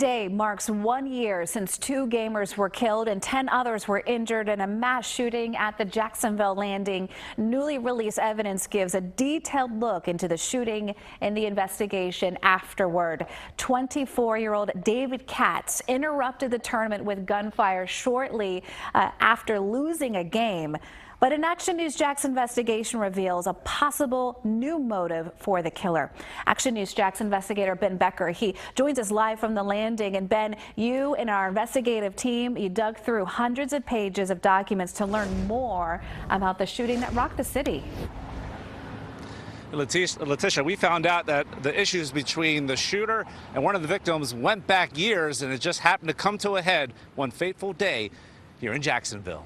Today marks 1 year since 2 gamers were killed and 10 others were injured in a mass shooting at the Jacksonville Landing. Newly released evidence gives a detailed look into the shooting and the investigation afterward. 24-year-old David Katz interrupted the tournament with gunfire shortly after losing a game. But an Action News Jax investigation reveals a possible new motive for the killer. Action News Jax investigator Ben Becker, he joins us live from the landing. And Ben, you and our investigative team, you dug through hundreds of pages of documents to learn more about the shooting that rocked the city. Letitia, we found out that the issues between the shooter and one of the victims went back years, and it just happened to come to a head one fateful day here in Jacksonville.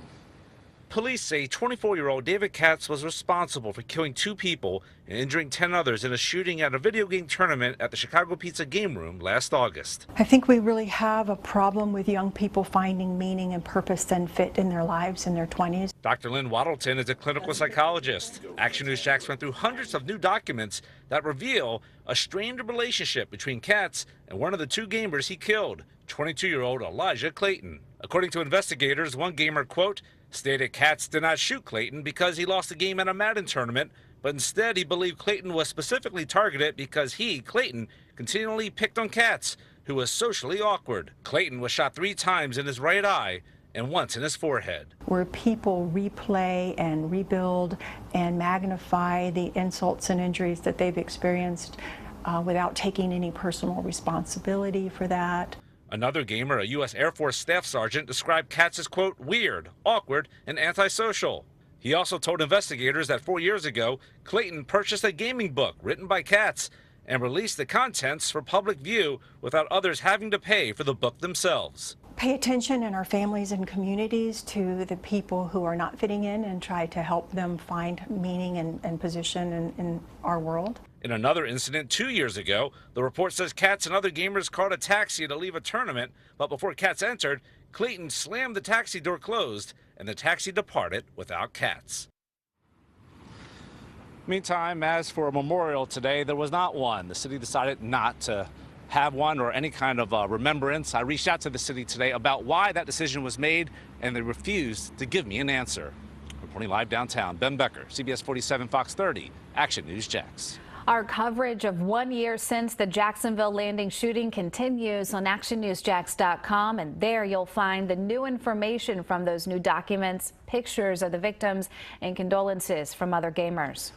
Police say 24-year-old David Katz was responsible for killing 2 people and injuring 10 others in a shooting at a video game tournament at the Chicago Pizza Game Room last August. I think we really have a problem with young people finding meaning and purpose and fit in their lives in their 20s. Dr. Lynn Waddleton is a clinical psychologist. Action News Jax went through hundreds of new documents that reveal a strained relationship between Katz and one of the 2 gamers he killed, 22-year-old Elijah Clayton. According to investigators, one gamer, quote, stated Katz did not shoot Clayton because he lost a game at a Madden tournament, but instead he believed Clayton was specifically targeted because he, Clayton, continually picked on Katz, who was socially awkward. Clayton was shot 3 times in his right eye and once in his forehead. Where people replay and rebuild and magnify the insults and injuries that they've experienced without taking any personal responsibility for that. Another gamer, a U.S. Air Force staff sergeant, described Katz as, quote, weird, awkward, and antisocial. He also told investigators that 4 years ago, Clayton purchased a gaming book written by Katz and released the contents for public view without others having to pay for the book themselves. Pay attention in our families and communities to the people who are not fitting in and try to help them find meaning and position in our world. In another incident 2 years ago, the report says Katz and other gamers called a taxi to leave a tournament, but before Katz entered, Clayton slammed the taxi door closed and the taxi departed without Katz. Meantime, as for a memorial today, there was not one. The city decided not to have one or any kind of remembrance. I reached out to the city today about why that decision was made, and they refused to give me an answer. Reporting live downtown, Ben Becker, CBS 47 Fox 30, Action News Jax. Our coverage of 1 year since the Jacksonville Landing shooting continues on actionnewsjax.com, and there you'll find the new information from those new documents, pictures of the victims, and condolences from other gamers.